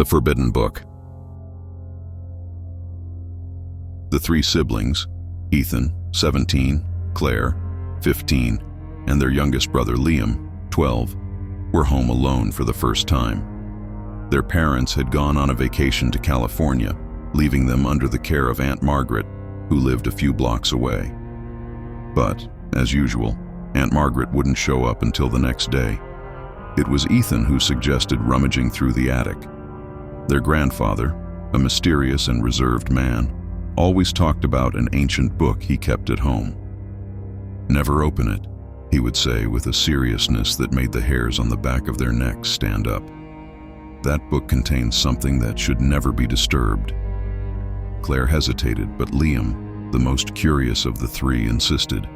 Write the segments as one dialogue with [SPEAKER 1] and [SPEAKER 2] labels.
[SPEAKER 1] The Forbidden Book. The three siblings, Ethan, 17, Claire, 15, and their youngest brother Liam, 12, were home alone for the first time. Their parents had gone on a vacation to California, leaving them under the care of Aunt Margaret, who lived a few blocks away. But, as usual, Aunt Margaret wouldn't show up until the next day. It was Ethan who suggested rummaging through the attic. Their grandfather, a mysterious and reserved man, always talked about an ancient book he kept at home. "Never open it," he would say with a seriousness that made the hairs on the back of their necks stand up. "That book contains something that should never be disturbed." Claire hesitated, but Liam, the most curious of the three, insisted.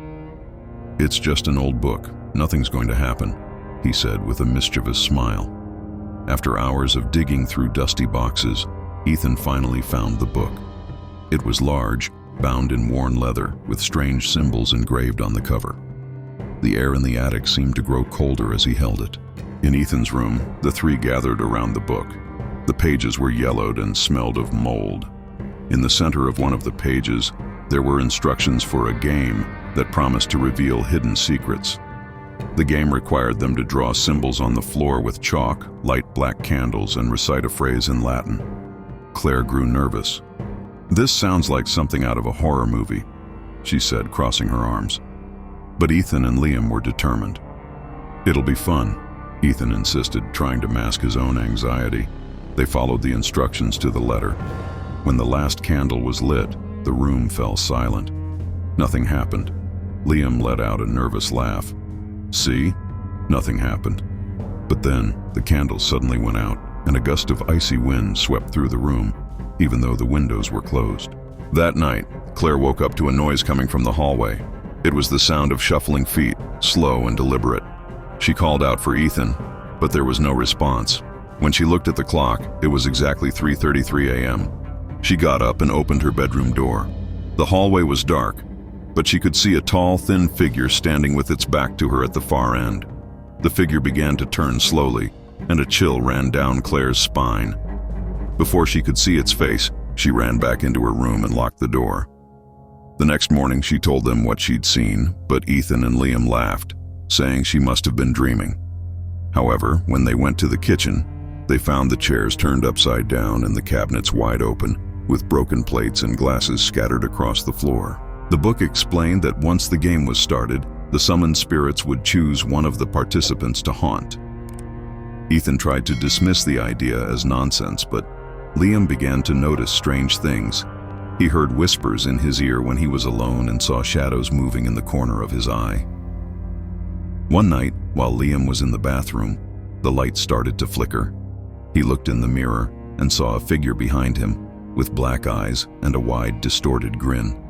[SPEAKER 1] "It's just an old book. Nothing's going to happen," he said with a mischievous smile. After hours of digging through dusty boxes, Ethan finally found the book. It was large, bound in worn leather, with strange symbols engraved on the cover. The air in the attic seemed to grow colder as he held it. In Ethan's room, the three gathered around the book. The pages were yellowed and smelled of mold. In the center of one of the pages, there were instructions for a game that promised to reveal hidden secrets. The game required them to draw symbols on the floor with chalk, light black candles, and recite a phrase in Latin. Claire grew nervous. "This sounds like something out of a horror movie," she said, crossing her arms. But Ethan and Liam were determined. "It'll be fun," Ethan insisted, trying to mask his own anxiety. They followed the instructions to the letter. When the last candle was lit, the room fell silent. Nothing happened. Liam let out a nervous laugh. "See? Nothing happened." But then, the candle suddenly went out, and a gust of icy wind swept through the room, even though the windows were closed. That night, Claire woke up to a noise coming from the hallway. It was the sound of shuffling feet, slow and deliberate. She called out for Ethan, but there was no response. When she looked at the clock, it was exactly 3:33 a.m. She got up and opened her bedroom door. The hallway was dark, but she could see a tall, thin figure standing with its back to her at the far end. The figure began to turn slowly, and a chill ran down Claire's spine. Before she could see its face, she ran back into her room and locked the door. The next morning, she told them what she'd seen, but Ethan and Liam laughed, saying she must have been dreaming. However, when they went to the kitchen, they found the chairs turned upside down and the cabinets wide open, with broken plates and glasses scattered across the floor. The book explained that once the game was started, the summoned spirits would choose one of the participants to haunt. Ethan tried to dismiss the idea as nonsense, but Liam began to notice strange things. He heard whispers in his ear when he was alone and saw shadows moving in the corner of his eye. One night, while Liam was in the bathroom, the light started to flicker. He looked in the mirror and saw a figure behind him, with black eyes and a wide, distorted grin.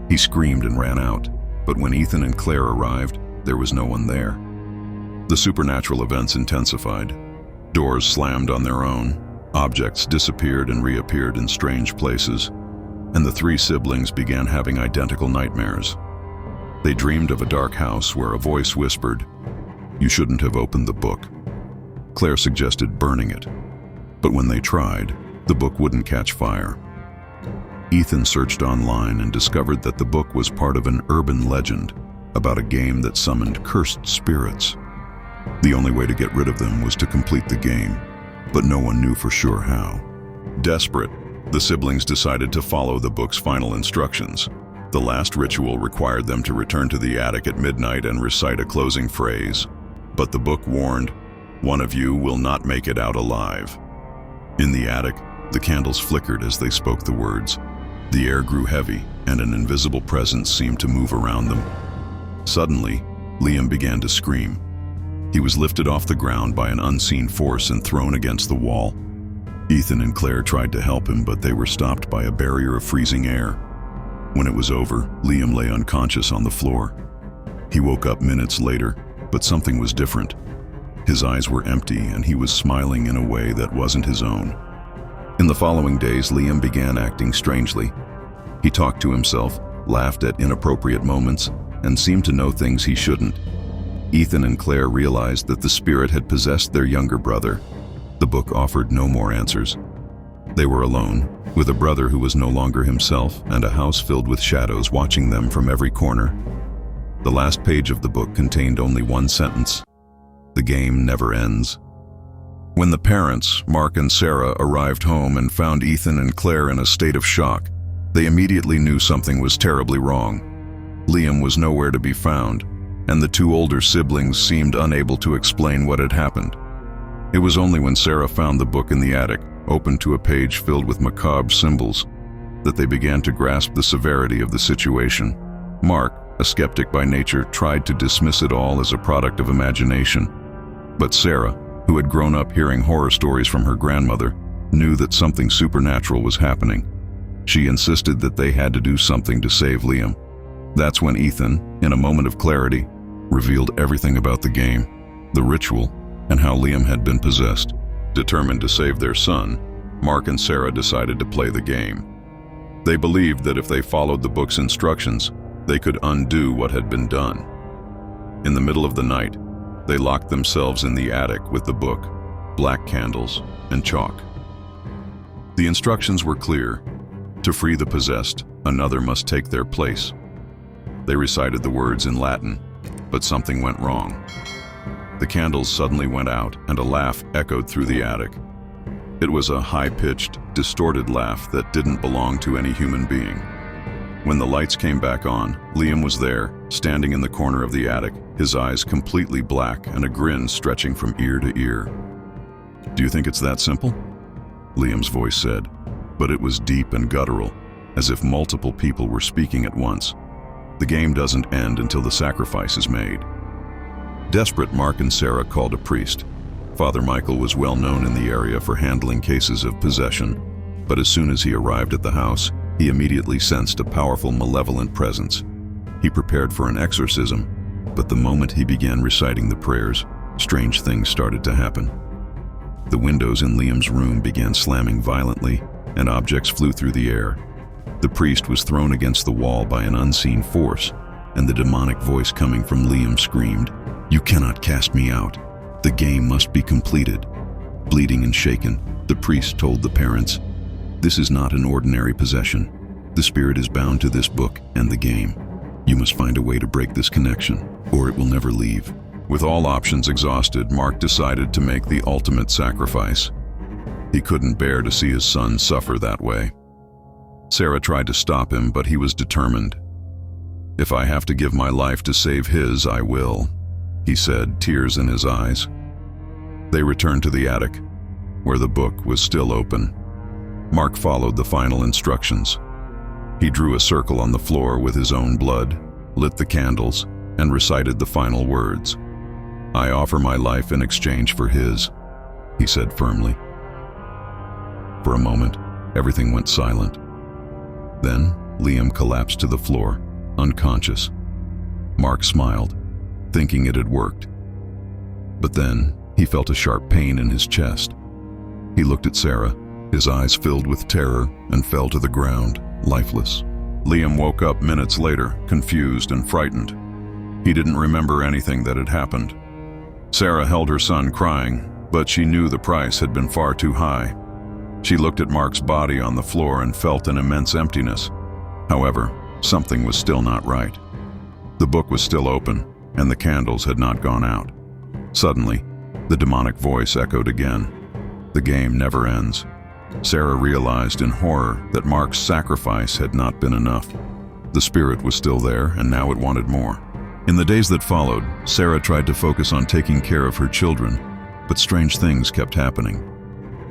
[SPEAKER 1] He screamed and ran out, but when Ethan and Claire arrived, there was no one there. The supernatural events intensified. Doors slammed on their own, objects disappeared and reappeared in strange places, and the three siblings began having identical nightmares. They dreamed of a dark house where a voice whispered, "You shouldn't have opened the book." Claire suggested burning it, but when they tried, the book wouldn't catch fire. Ethan searched online and discovered that the book was part of an urban legend about a game that summoned cursed spirits. The only way to get rid of them was to complete the game, but no one knew for sure how. Desperate, the siblings decided to follow the book's final instructions. The last ritual required them to return to the attic at midnight and recite a closing phrase. But the book warned, "One of you will not make it out alive." In the attic, the candles flickered as they spoke the words. The air grew heavy, and an invisible presence seemed to move around them. Suddenly, Liam began to scream. He was lifted off the ground by an unseen force and thrown against the wall. Ethan and Claire tried to help him, but they were stopped by a barrier of freezing air. When it was over, Liam lay unconscious on the floor. He woke up minutes later, but something was different. His eyes were empty, and he was smiling in a way that wasn't his own. In the following days, Liam began acting strangely. He talked to himself, laughed at inappropriate moments, and seemed to know things he shouldn't. Ethan and Claire realized that the spirit had possessed their younger brother. The book offered no more answers. They were alone, with a brother who was no longer himself and a house filled with shadows watching them from every corner. The last page of the book contained only one sentence: "The game never ends." When the parents, Mark and Sarah, arrived home and found Ethan and Claire in a state of shock, they immediately knew something was terribly wrong. Liam was nowhere to be found, and the two older siblings seemed unable to explain what had happened. It was only when Sarah found the book in the attic, open to a page filled with macabre symbols, that they began to grasp the severity of the situation. Mark, a skeptic by nature, tried to dismiss it all as a product of imagination. But Sarah, who had grown up hearing horror stories from her grandmother, knew that something supernatural was happening. She insisted that they had to do something to save Liam. That's when Ethan, in a moment of clarity, revealed everything about the game, the ritual, and how Liam had been possessed. Determined to save their son, Mark and Sarah decided to play the game. They believed that if they followed the book's instructions, they could undo what had been done. In the middle of the night, they locked themselves in the attic with the book, black candles, and chalk. The instructions were clear. To free the possessed, another must take their place. They recited the words in Latin, but something went wrong. The candles suddenly went out, and a laugh echoed through the attic. It was a high-pitched, distorted laugh that didn't belong to any human being. When the lights came back on, Liam was there, standing in the corner of the attic, his eyes completely black and a grin stretching from ear to ear. "Do you think it's that simple?" Liam's voice said, but it was deep and guttural, as if multiple people were speaking at once. "The game doesn't end until the sacrifice is made." Desperate, Mark and Sarah called a priest. Father Michael was well known in the area for handling cases of possession, but as soon as he arrived at the house, he immediately sensed a powerful malevolent presence. He prepared for an exorcism, but the moment he began reciting the prayers, strange things started to happen. The windows in Liam's room began slamming violently, and objects flew through the air. The priest was thrown against the wall by an unseen force, and the demonic voice coming from Liam screamed, "You cannot cast me out. The game must be completed." Bleeding and shaken, the priest told the parents, "This is not an ordinary possession. The spirit is bound to this book and the game. You must find a way to break this connection, or it will never leave." With all options exhausted, Mark decided to make the ultimate sacrifice. He couldn't bear to see his son suffer that way. Sarah tried to stop him, but he was determined. "If I have to give my life to save his, I will," he said, tears in his eyes. They returned to the attic, where the book was still open. Mark followed the final instructions. He drew a circle on the floor with his own blood, lit the candles, and recited the final words. "I offer my life in exchange for his," he said firmly. For a moment, everything went silent. Then, Liam collapsed to the floor, unconscious. Mark smiled, thinking it had worked. But then, he felt a sharp pain in his chest. He looked at Sarah, his eyes filled with terror, and fell to the ground, lifeless. Liam woke up minutes later, confused and frightened. He didn't remember anything that had happened. Sarah held her son crying, but she knew the price had been far too high. She looked at Mark's body on the floor and felt an immense emptiness. However, something was still not right. The book was still open, and the candles had not gone out. Suddenly, the demonic voice echoed again. "The game never ends." Sarah realized in horror that Mark's sacrifice had not been enough. The spirit was still there, and now it wanted more. In the days that followed, Sarah tried to focus on taking care of her children, but strange things kept happening.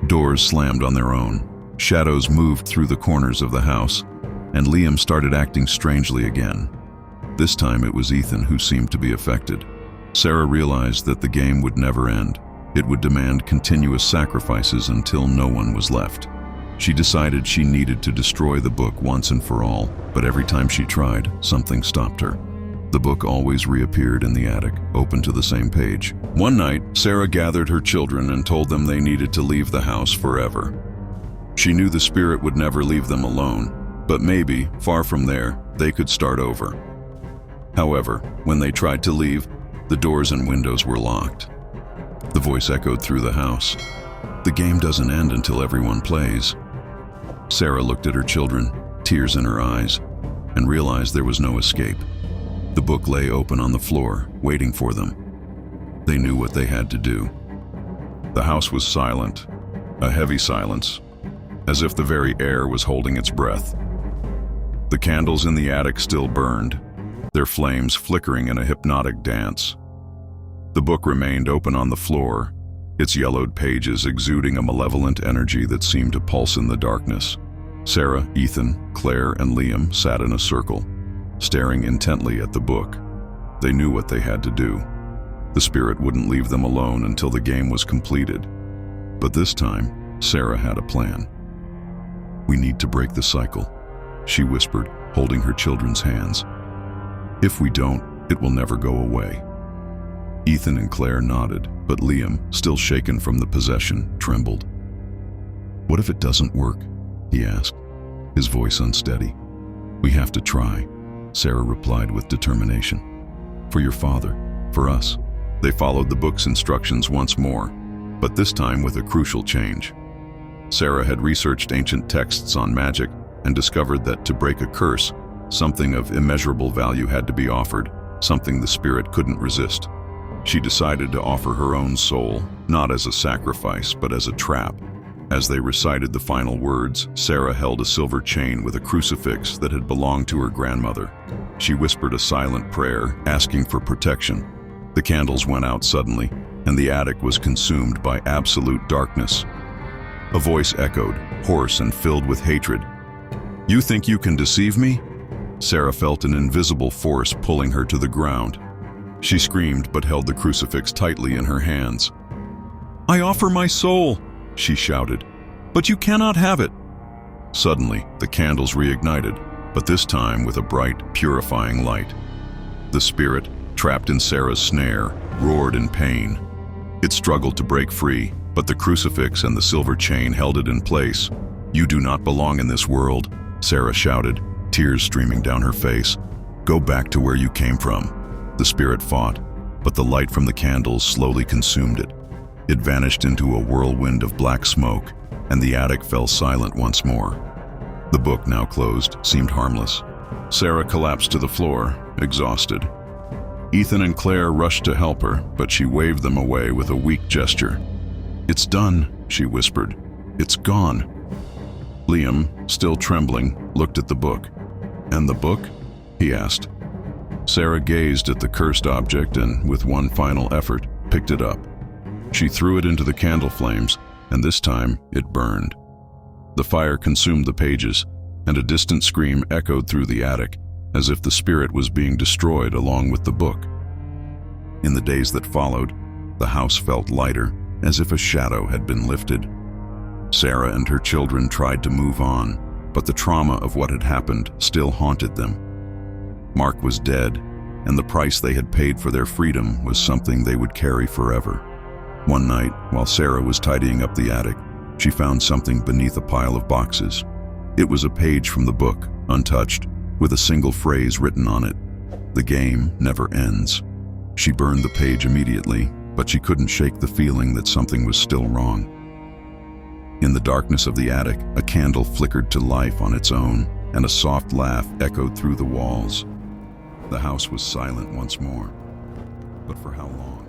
[SPEAKER 1] Doors slammed on their own, shadows moved through the corners of the house, and Liam started acting strangely again. This time it was Ethan who seemed to be affected. Sarah realized that the game would never end. It would demand continuous sacrifices until no one was left. She decided she needed to destroy the book once and for all, but every time she tried, something stopped her. The book always reappeared in the attic, open to the same page. One night, Sarah gathered her children and told them they needed to leave the house forever. She knew the spirit would never leave them alone, but maybe, far from there, they could start over. However, when they tried to leave, the doors and windows were locked. The voice echoed through the house. The game doesn't end until everyone plays. Sarah looked at her children, tears in her eyes, and realized there was no escape. The book lay open on the floor, waiting for them. They knew what they had to do. The house was silent, a heavy silence, as if the very air was holding its breath. The candles in the attic still burned, their flames flickering in a hypnotic dance. The book remained open on the floor, its yellowed pages exuding a malevolent energy that seemed to pulse in the darkness. Sarah, Ethan, Claire, and Liam sat in a circle, staring intently at the book. They knew what they had to do. The spirit wouldn't leave them alone until the game was completed. But this time, Sarah had a plan. "We need to break the cycle," she whispered, holding her children's hands. "If we don't, it will never go away." Ethan and Claire nodded, but Liam, still shaken from the possession, trembled. "What if it doesn't work?" he asked, his voice unsteady. "We have to try," Sarah replied with determination. "For your father, for us." They followed the book's instructions once more, but this time with a crucial change. Sarah had researched ancient texts on magic and discovered that to break a curse, something of immeasurable value had to be offered, something the spirit couldn't resist. She decided to offer her own soul, not as a sacrifice, but as a trap. As they recited the final words, Sarah held a silver chain with a crucifix that had belonged to her grandmother. She whispered a silent prayer, asking for protection. The candles went out suddenly, and the attic was consumed by absolute darkness. A voice echoed, hoarse and filled with hatred. "You think you can deceive me?" Sarah felt an invisible force pulling her to the ground. She screamed but held the crucifix tightly in her hands. "I offer my soul," she shouted, "but you cannot have it." Suddenly, the candles reignited, but this time with a bright, purifying light. The spirit, trapped in Sarah's snare, roared in pain. It struggled to break free, but the crucifix and the silver chain held it in place. "You do not belong in this world," Sarah shouted, tears streaming down her face. "Go back to where you came from." The spirit fought, but the light from the candles slowly consumed it. It vanished into a whirlwind of black smoke, and the attic fell silent once more. The book, now closed, seemed harmless. Sarah collapsed to the floor, exhausted. Ethan and Claire rushed to help her, but she waved them away with a weak gesture. "It's done," she whispered. "It's gone." Liam, still trembling, looked at the book. "And the book?" he asked. Sarah gazed at the cursed object and, with one final effort, picked it up. She threw it into the candle flames, and this time it burned. The fire consumed the pages, and a distant scream echoed through the attic, as if the spirit was being destroyed along with the book. In the days that followed, the house felt lighter, as if a shadow had been lifted. Sarah and her children tried to move on, but the trauma of what had happened still haunted them. Mark was dead, and the price they had paid for their freedom was something they would carry forever. One night, while Sarah was tidying up the attic, she found something beneath a pile of boxes. It was a page from the book, untouched, with a single phrase written on it: "The game never ends." She burned the page immediately, but she couldn't shake the feeling that something was still wrong. In the darkness of the attic, a candle flickered to life on its own, and a soft laugh echoed through the walls. The house was silent once more. But for how long?